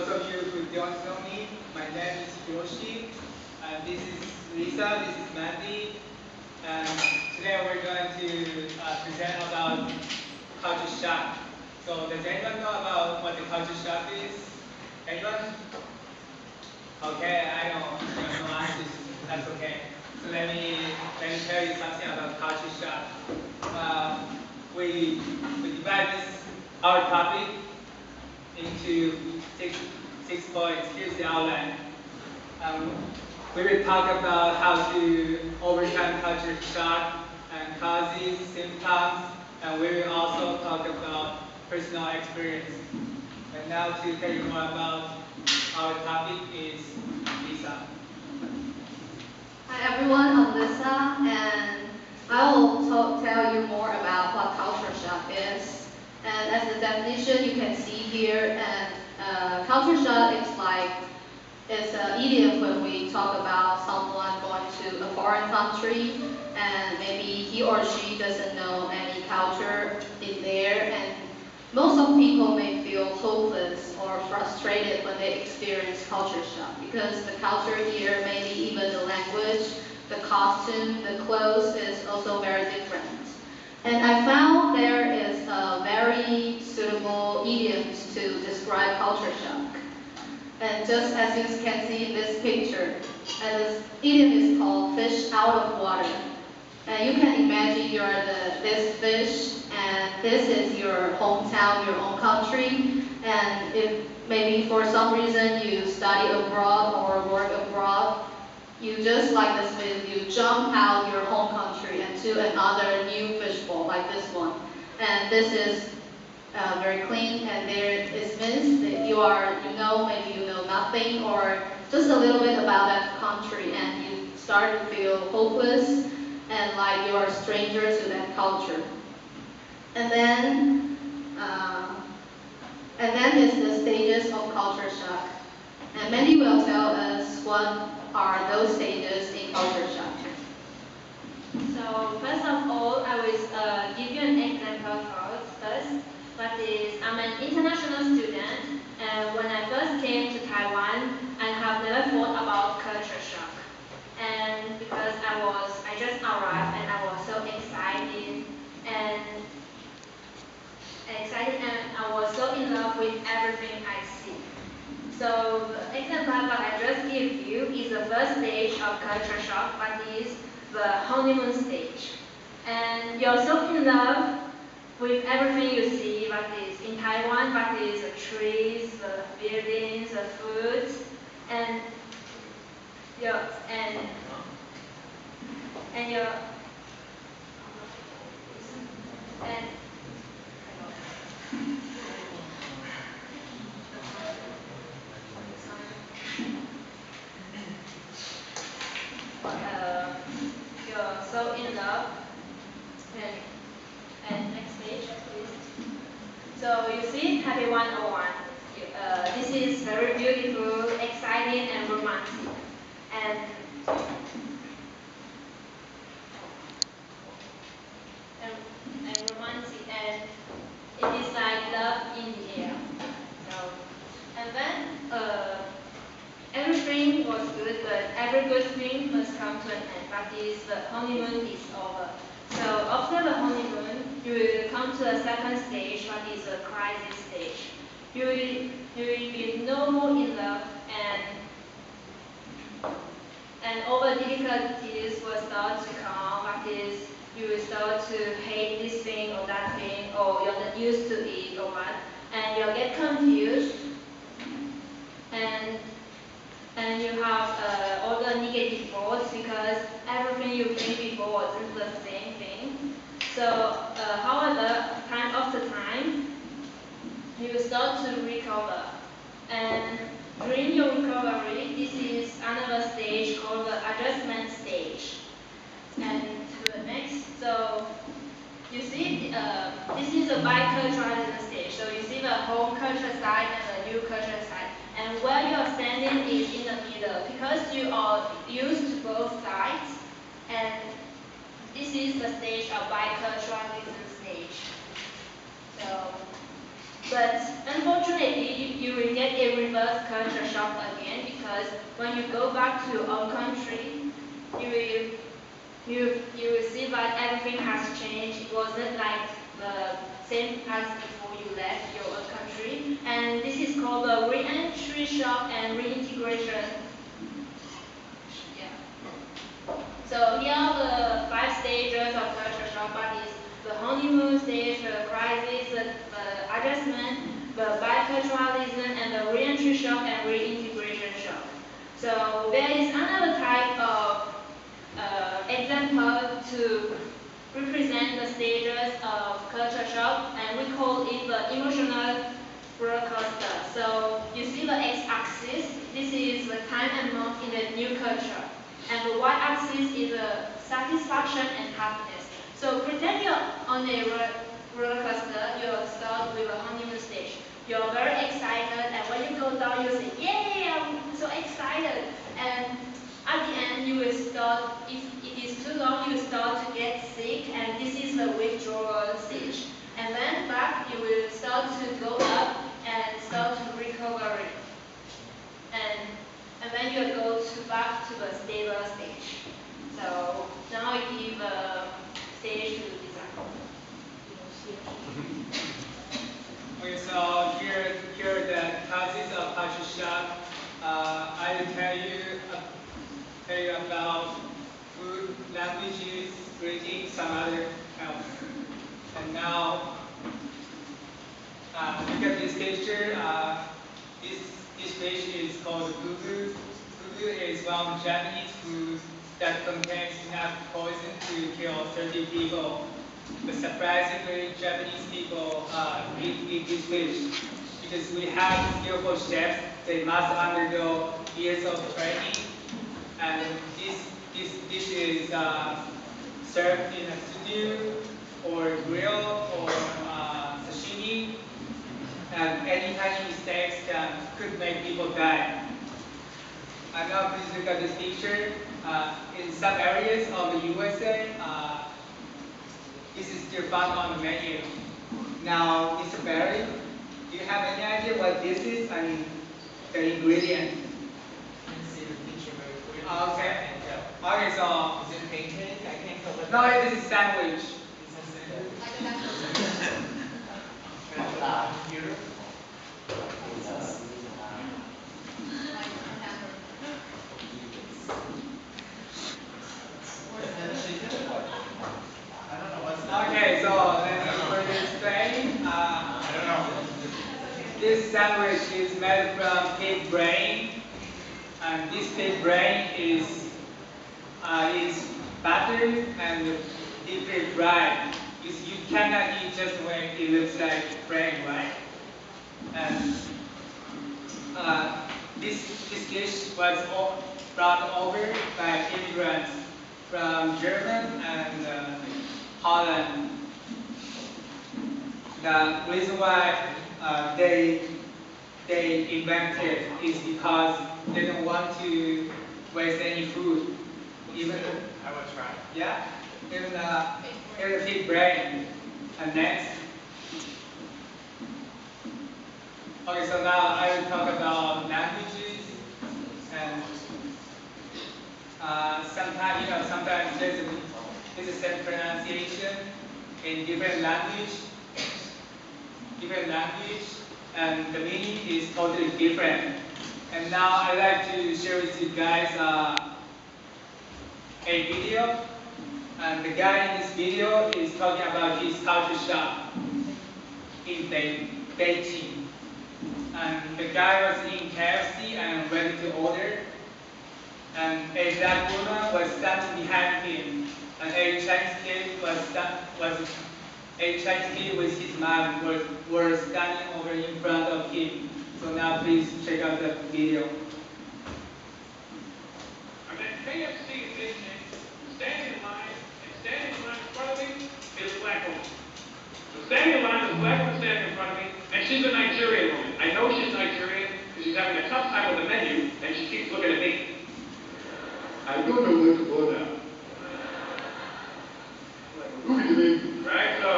those of you who don't know me, my name is Yoshi, and this is Lisa, this is Mandy, and today we're going to present about culture shock. So does anyone know about what the culture shock is? Anyone? Okay, I don't know answers. That's okay. So let me tell you something about culture shock. We divide our topic into six points. Here's the outline. Um, we will talk about how to overcome culture shock and causes, symptoms, and we will also talk about personal experience. And now to tell you more about our topic is Lisa. Hi everyone, I'm Lisa, and I will tell you more about what culture shock is. And as the definition you can see here, and culture shock is like it's an idiom when we talk about someone going to a foreign country and maybe he or she doesn't know any culture in there, and most of people may feel hopeless or frustrated when they experience culture shock because the culture here, maybe even the language, the costume, the clothes is also very different. And I found there is a very suitable idioms to describe culture shock. And just as you can see in this picture, and this idiom is called fish out of water. And you can imagine you're this fish, and this is your hometown, your own country. And if maybe for some reason you study abroad or work abroad, you just like this fish, you jump out your home country into another new fishbowl like this one. And this is very clean, and there is means that maybe you know nothing or just a little bit about that country, and you start to feel hopeless and like you are a stranger to that culture. And then, uh, and then is the stages of culture shock. And many will tell us what are those stages in culture shock. So first of all, I will give you an example first. That is, I'm an international student, and when I first came to Taiwan, I have never thought about culture shock. And because I just arrived and I was so and and I was so in love with everything I see. So the example that I just give you is the first stage of culture shock, that is the honeymoon stage. And you're so in love with everything you see, that is in Taiwan, that is the trees, the buildings, the food, and your and your and uh, you're so in love. And, and next page, please. So you see, Happy 101. This is very beautiful, exciting, and romantic. And and, and romantic, and it is like love in the air. So, and then everything was good, but every good thing must come to an end. That is, the honeymoon is over. So after the honeymoon, you will come to a second stage, that is a crisis stage. You will be no more in love, and all the difficulties will start to come. That is, you will start to hate this thing or that thing, or you're not used to it or what, and you'll get confused, and and you have all the negative thoughts because everything you think before wasn't the same thing. So, however, time after time, you start to recover. And during your recovery, this is another stage called the adjustment stage. And to the next, so you see, this is a biculturalism stage. So you see the home culture side and the new culture side. And where you are standing is in the middle because you are used to both sides. And this is the stage of biculturalism stage. So But unfortunately, you will get a reverse culture shock again because when you go back to your own country, you will you will see that everything has changed. It wasn't like the same as before you left your own country. And this is called the re-entry shock and reintegration. Yeah. So here are the 5 stages of culture shock. That is the honeymoon stage, the crisis, the adjustment, the biculturalism, and the re-entry shock and reintegration shock. So there is another type of example to represent the stages of culture shock, and we call it the emotional roller coaster. So you see the x-axis, this is the time and month in the new culture, and the y-axis is the satisfaction and happiness. So pretend you're on a roller coaster, you start with a honeymoon stage. You're very excited, and when you go down, you say, "Yay! I'm so excited!" And at the end, you will start, if it is too long, you will start to get sick, and this is the withdrawal stage. And then back, you will start to go up and start to recover. And, and then you go back to the stable stage. So now I give a stage to design. Okay, so here are the causes of culture shock. I will tell you about food, languages, greetings, some other else. And now, look at this picture. This dish is called fugu. Fugu is one Japanese food that contains enough poison to kill 30 people. But surprisingly, Japanese people eat this dish because we have skillful chefs. They must undergo years of training, and this dish is served in a stew or grill or sashimi. And any tiny mistakes could make people die. And now please look at this picture. In some areas of the USA, this is still found on the menu. Now, Mr. Barry, do you have any idea what this is? I mean, the ingredient. Can't see the picture very clearly. Okay. I can't tell. Okay, so Is it pancake? I can't tell what no, that this is sandwich. is. It's a sandwich. Like a hamburger. Can I put it on the computer? Like a hamburger. I don't know what's that. Okay, so let me further explain. I don't know. This sandwich is made from pig brain, and this pig brain is buttered and deeply fried. You cannot eat just when it looks like brain, right? And this dish was brought over by immigrants from Germany and Holland. The reason why they invented is because they don't want to waste any food. Even I will try. yeah, even even pig brain. And next, okay, so now I will talk about languages and sometimes there's a same pronunciation in different language, and the meaning is totally different. And now I'd like to share with you guys a video, and the guy in this video is talking about his culture shock in Beijing. And the guy was in KFC and ready to order, and a black woman was standing behind him, and a Chinese kid with his mom were standing over in front of him. So now please check out the video. I'm at KFC in Beijing, standing in line, and standing in line in front of me is a black woman. So standing in line is a black woman standing in front of me, and she's a Nigerian woman. I know she's Nigerian because she's having a tough time with the menu, and she keeps looking at me. I don't know where to go now. Look at me. Right? So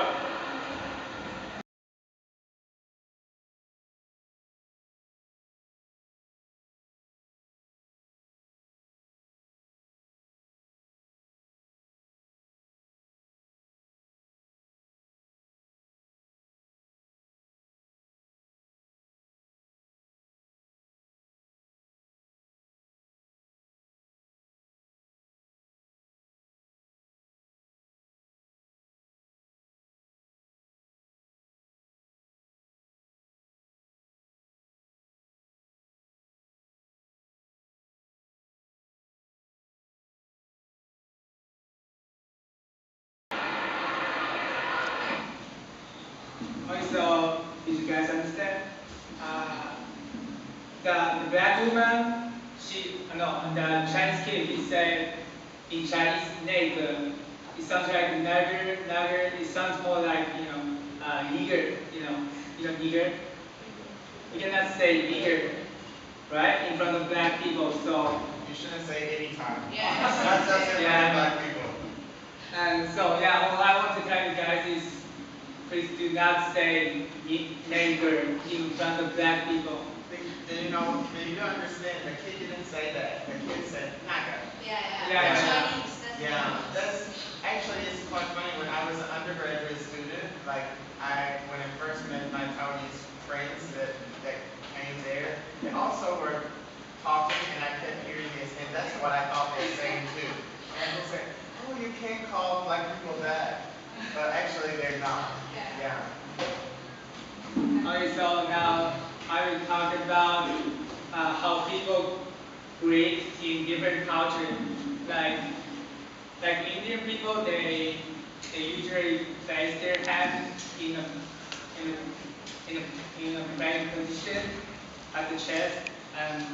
you guys understand? Uh, the black woman, no, the Chinese kid, he said in Chinese, 那个, it sounds like nugger, it sounds more like, nigger, nigger. We cannot say nigger, right, in front of black people, so. You shouldn't say anytime. Yeah. That's it for Yeah. black people. And so, yeah, all I want to tell you guys is, please do not say nigger in front of black people. You know, you don't understand. The kid didn't say that. The kid said naga. Yeah. Chinese. Yeah, that's actually it's quite funny. When I was an undergraduate student, like when I first met my Taiwanese friends that came there, they also were talking, and I kept hearing this, and that's what I thought they were saying too. And they said, "Oh, you can't call black people that," but actually they're not. Yeah. Okay, so now I will talk about how people greet in different cultures. Like Indian people, they usually place their hands in a praying position at the chest and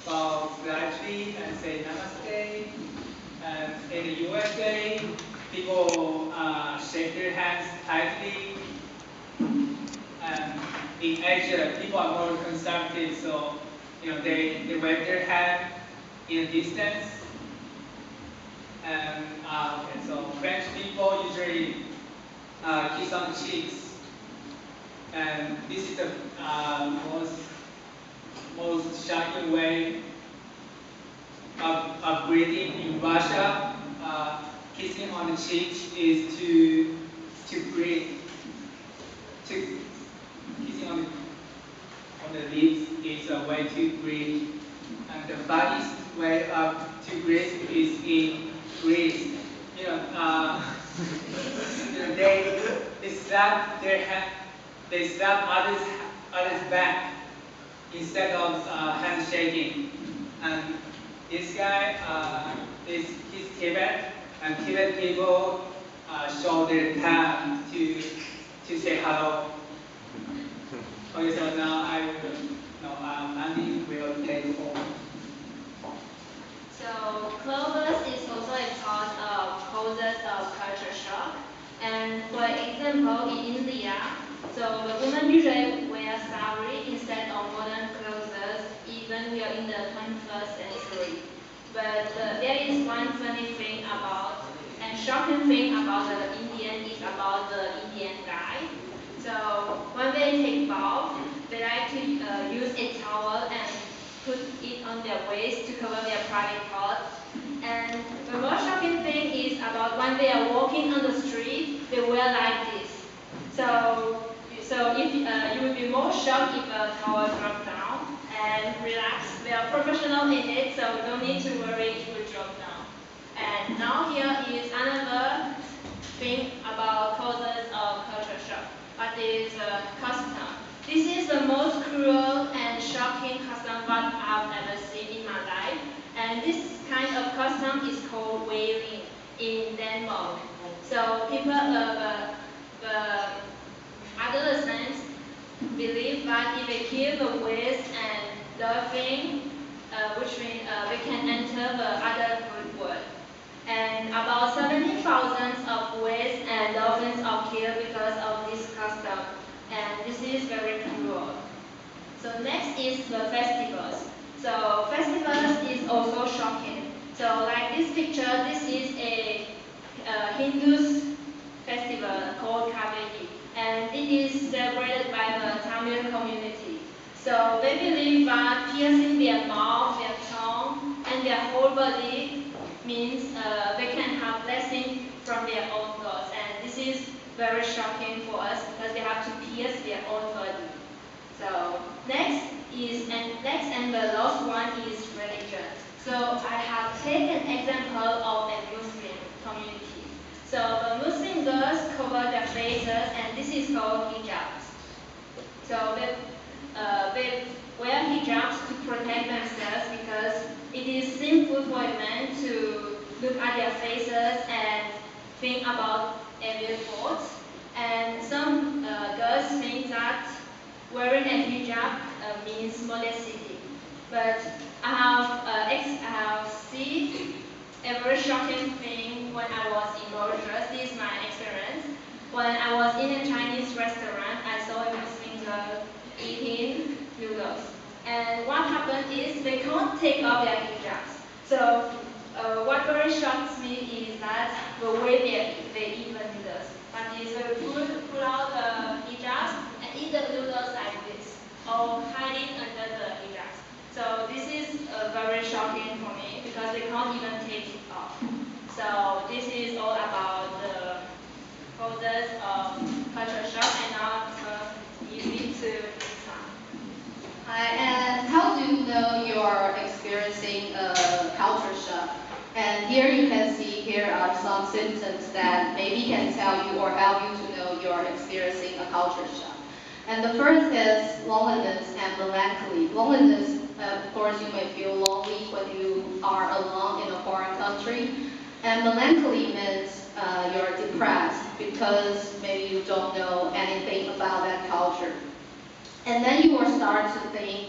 bow slightly and say namaste. And in the USA, people shake their hands tightly. And in Asia, people are more conservative, so they wave their hand in a distance. And okay, so French people usually kiss on the cheeks, and this is the most shocking way of greeting in Russia. Kissing on the cheeks is to greet. Kissing on the lips is a way to greet, and the funniest way to greet is in Greece. They slap their hand, they slap others back instead of handshaking. And this guy he's Tibet, and Tibet people show their thumb to say hello. Okay, so now Andy will take over. So clovers is also a cause of causes of culture shock. And for example, in India, so the women usually wear sari instead of modern clothes, even we are in the 21st century. But there is one funny thing about and shocking thing about the Indian is about the Indian guy. So when they take bath, they like to use a towel and put it on their waist to cover their private parts. And the most shocking thing is about when they are walking on the street, they wear like this. So if you would be more shocked if a towel dropped down. And relax, we are professional in it, so don't need to worry it will drop down. And now here is another thing about causes of culture shock. That is custom. This is the most cruel and shocking custom what I've ever seen in my life. And this kind of custom is called whaling in Denmark. So people, the adolescents believe that if they kill the whales and dolphin, which means they can enter the adulthood world. And about 70,000 of whales and dolphins are killed because of this custom. And this is very cruel. So next is the festivals. So festivals is also shocking. So like this picture, this is a Hindu festival called Kaveri, and it is celebrated by the Tamil community. So they believe that piercing their mouth, their tongue, and their whole body means they can have blessing from their own gods. And this is very shocking for us because they have to pierce their own body. So next and the last one is religion. So I have taken example of a Muslim community. So the Muslim girls cover their faces, and this is called hijabs. So they wear hijabs to protect themselves because it is sinful for a man to look at their faces and think about evil thoughts. And some girls think that wearing a hijab means modesty. But I have seen a very shocking thing when I was in Mauritius. This is my experience. When I was in a Chinese restaurant, I saw a Muslim girl eating noodles. And what happened is they can't take off their hijabs. So what very shocks me is that the way they eat the noodles. But is they pull out the hijabs and eat the noodles like this, or hide it under the hijabs. So this is very shocking for me because they can't even take it off. So this is all about the causes of culture shock, and now you need to Lisa. Hi, and how do you know you're experiencing a culture shock? And here you can see here are some symptoms that maybe can tell you or help you to know you're experiencing a culture shock. And the first is loneliness and melancholy. Loneliness, of course, you may feel lonely when you are alone in a foreign country. And melancholy means you're depressed because maybe you don't know anything about that culture. And then you will start to think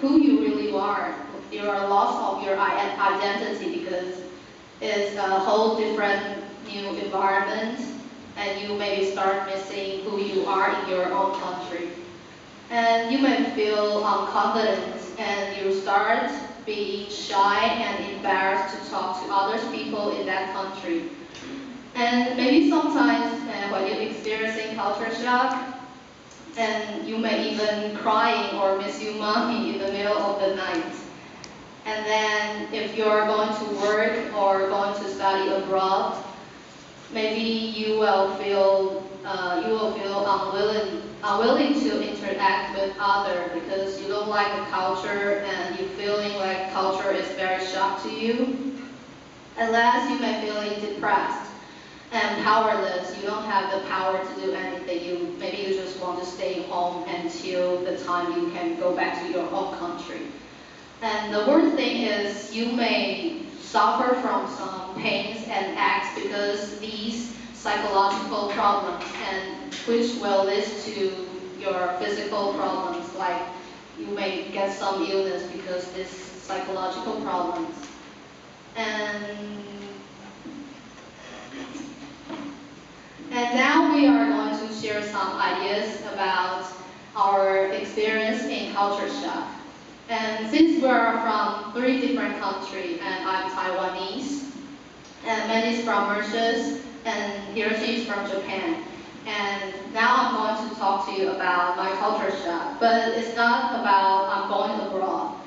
who you really are. You are lost of your identity because it's a whole different new environment, and you maybe start missing who you are in your own country. And you may feel unconfident, and you start being shy and embarrassed to talk to other people in that country. And maybe sometimes when you're experiencing culture shock, and you may even crying or miss your mommy in the middle of the night. And then if you're going to work or going to study abroad, maybe you will feel unwilling to interact with others because you don't like the culture and you're feeling like culture is very shock to you. At last, you may feeling depressed and powerless. You don't have the power to do anything. Maybe you just want to stay home until the time you can go back to your home country. And the worst thing is you may suffer from some pains and acts because these psychological problems, and which will lead to your physical problems, like you may get some illness because this psychological problems. And And now we are going to share some ideas about our experience in culture shock. And since we are from 3 different countries, and I'm Taiwanese, and Mandy is from Mauritius, and Hiroshi is from Japan. And now I'm going to talk to you about my culture shock, but it's not about I'm going abroad.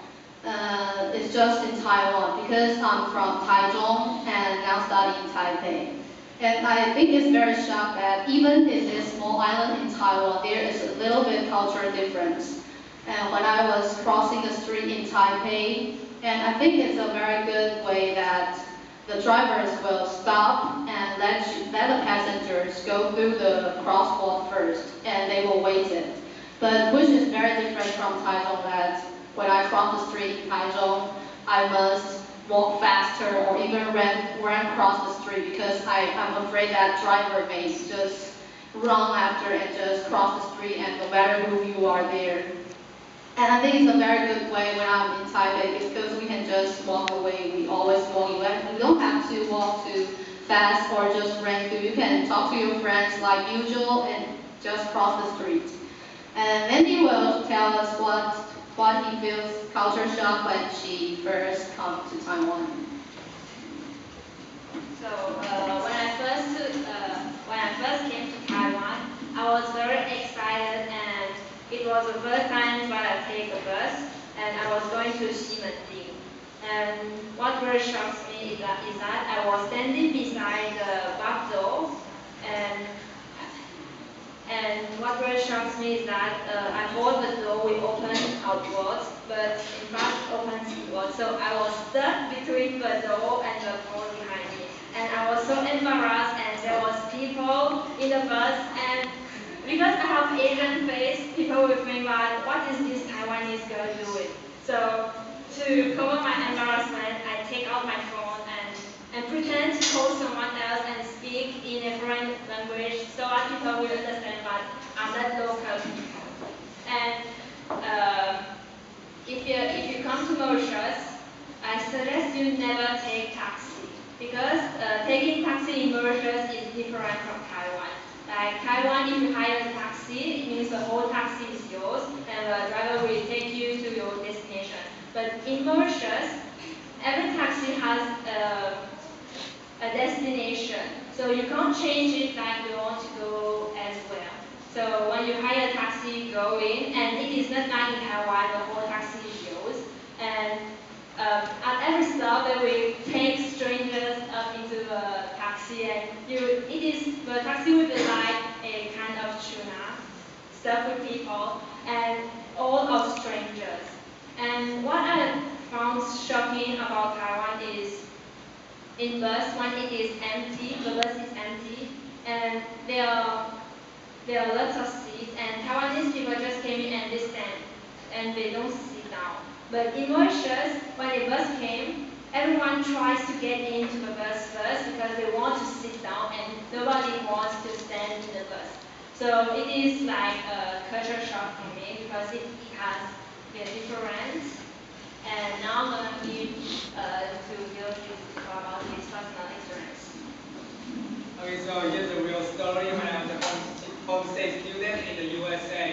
It's just in Taiwan because I'm from Taichung and now studying in Taipei. And I think it's very shocked that even in this small island in Taiwan, there is a little bit cultural difference. And when I was crossing the street in Taipei, and I think it's a very good way that the drivers will stop and let the passengers go through the crosswalk first, and they will wait it. But which is very different from Taichung, that when I cross the street in Taichung, I must walk faster or even run across the street because I'm afraid that driver may just run after and just cross the street, and no matter who you are there. And I think it's a very good way when I'm in Taipei because we can just walk away. We always walk away. We don't have to walk too fast or just run through. You can talk to your friends like usual and just cross the street. And Mandy will tell us what he feels culture shock when she first come to Taiwan. So when I first came to Taiwan, I was very excited, and it was the first time that I take a bus, and I was going to Ximending. And what really shocks me is that I was standing beside the bus door, and what really shocks me is that I thought the door will open outwards, but in fact it opens inwards. So I was stuck between the door and the door behind me. And I was so embarrassed, and there was people in the bus, and because I have Asian face, people will think that what is this Taiwanese girl doing? So to cover my embarrassment, I take out my phone and pretend to call someone else and speak in a foreign language so that people will understand that I'm not local people. And if you come to Mauritius, I suggest you never take taxi because taking taxi in Mauritius is different from Taiwan. Like Taiwan, if you hire a taxi, it means the whole taxi is yours and the driver will take you to your destination. But in Mauritius, every taxi has a destination, so you can't change it like you want to go elsewhere. So when you hire a taxi, go in, and it is not like in Taiwan, the whole taxi is yours. And at every stop, they will take strangers up into the taxi, and the taxi will be like a kind of tuna, stuffed with people, and all of strangers. And what I found shocking about Taiwan is in bus when it is empty, the bus is empty, and there are lots of seats, and Taiwanese people just came in and they stand, and they don't sit down. But in Mauritius, when the bus came, everyone tries to get into the bus first because they want to sit down, and nobody wants to stand in the bus. So it is like a culture shock for me because it has a difference. And now I'm gonna give to Bill to talk about his personal experience. Okay, so here's a real story. When I was a homestay student in the USA,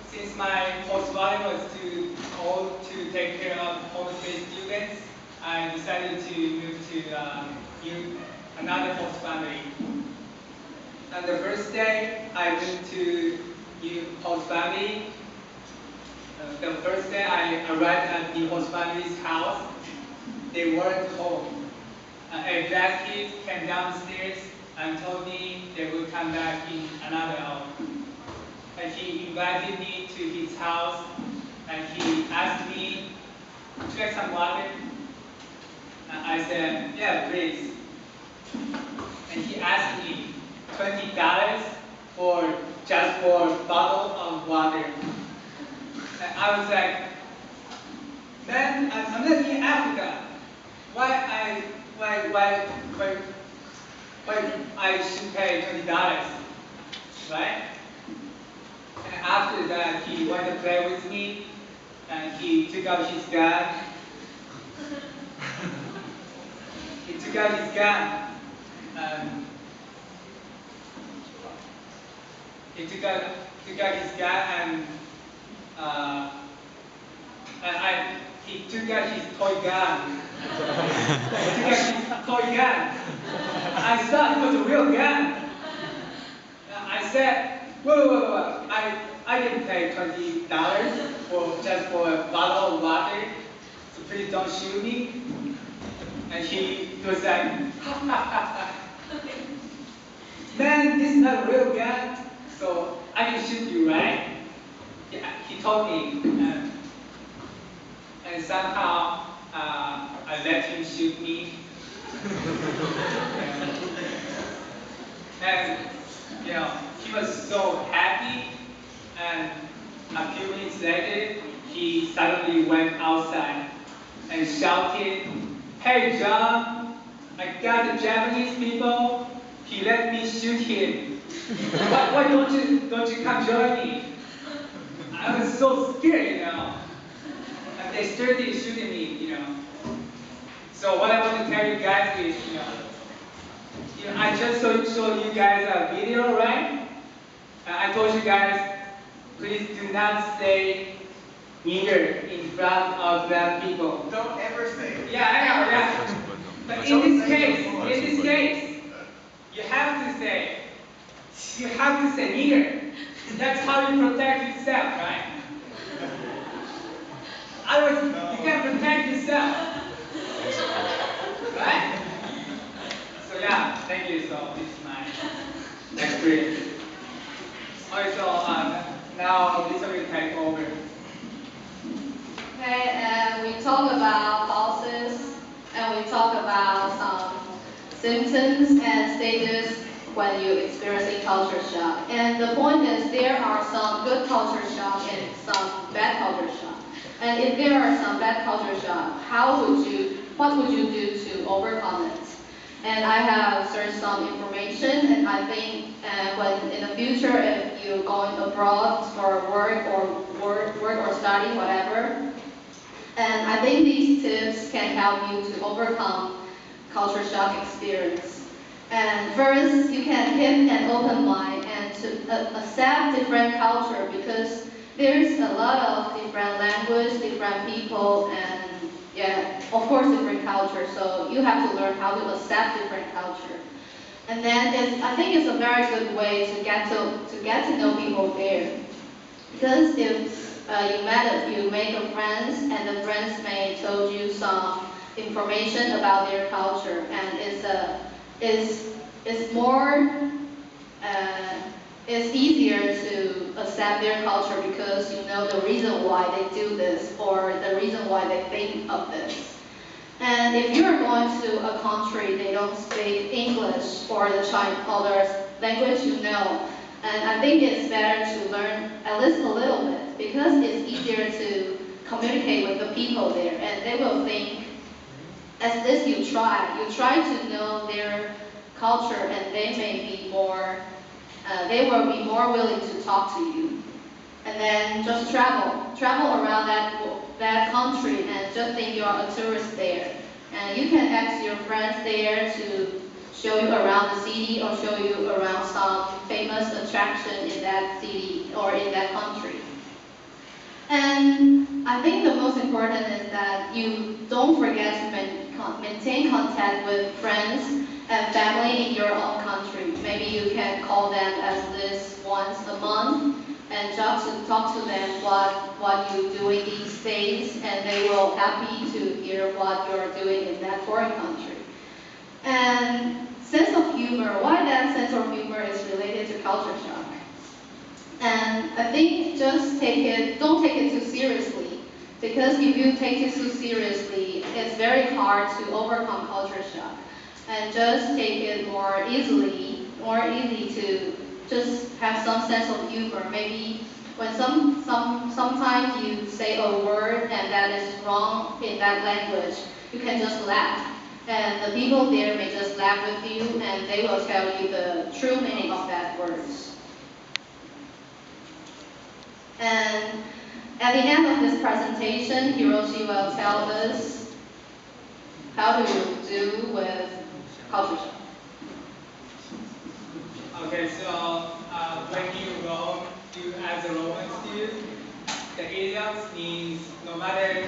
since my host family was too old to take care of homestay students, I decided to move to another host family. And the first day I moved to new host family, the first day I arrived at the host family's house, they weren't home. A black kid came downstairs and told me they would come back in another hour. And he invited me to his house and he asked me, "Would you like some water?" And I said, "Yeah, please." And he asked me $20 just for a bottle of water. And I was like, "Man, I'm not in Africa. Why I should pay $20, right?" And after that, he wanted to play with me, and he took out his gun. He took out his gun, and he took out his toy gun. He took out his toy gun. I thought it was a real gun. I said, whoa. I didn't pay $20 just for a bottle of water, so please don't shoot me. And he was like, "Man, this is not a real gun, so I can shoot you, right?" He told me, and somehow I let him shoot me. And he was so happy, and a few minutes later, he suddenly went outside and shouted, "Hey John, I got the Japanese people. He let me shoot him. Why don't you come join me?" I was so scared, And they started shooting me, So what I want to tell you guys is, I just showed you guys a video, right? I told you guys, please do not say nigger in front of black people. Don't ever say it. Yeah, I know, yeah. But in this case, you have to say nigger. That's how you protect yourself, right? You can't protect yourself. Right? So yeah, thank you. So this is my experience. Alright, so now Lisa will take over. Okay, and we talk about causes, and we talk about some symptoms and stages when you experiencing culture shock. And the point is there are some good culture shock and some bad culture shock. And if there are some bad culture shock, what would you do to overcome it? And I have searched some information, and I think when in the future, if you're going abroad for work or study, whatever, and I think these tips can help you to overcome culture shock experience. And first, you can keep an open mind and to accept different culture because there's a lot of different language, different people, and yeah, of course, different culture. So you have to learn how to accept different culture. And then I think it's a very good way to get to know people there. Because if you make a friends and the friends may told you some information about their culture and it's more it's easier to accept their culture because you know the reason why they do this or the reason why they think of this. And if you're going to a country they don't speak English or the Chinese other language you know, and I think it's better to learn at least a little bit because it's easier to communicate with the people there and they will think as this you try to know their culture and they will be more willing to talk to you. And then just travel around that country and just think you are a tourist there. And you can ask your friends there to show you around the city or show you around some famous attraction in that city or in that country. And I think the most important is that you don't forget to maintain contact with friends and family in your own country. Maybe you can call them as this once a month and just to talk to them what you're doing these days, and they will happy to hear what you're doing in that foreign country. And sense of humor, why that sense of humor is related to culture shock. And I think just don't take it too seriously. Because if you take it too seriously, it's very hard to overcome culture shock. And just take it more easy to just have some sense of humor. Maybe when sometimes you say a word and that is wrong in that language, you can just laugh. And the people there may just laugh with you and they will tell you the true meaning of that words. And at the end of this presentation, Hiroshi will tell us how to do with culture shock. Okay, so when you roam, you as a Roman student, the idioms means no matter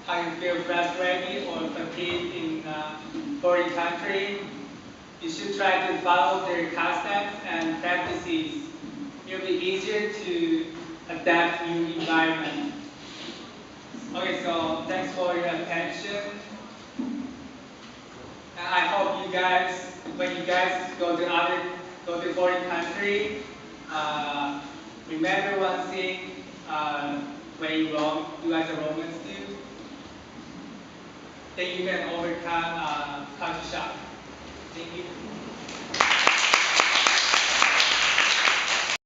how you feel frustrated or fatigued in a foreign country, you should try to follow their customs and practices. It will be easier to adapt new environment. Okay, so thanks for your attention. And I hope you guys, when you guys go to foreign country, remember one thing when you roam, you as a Romans do, then you can overcome culture shock. Thank you.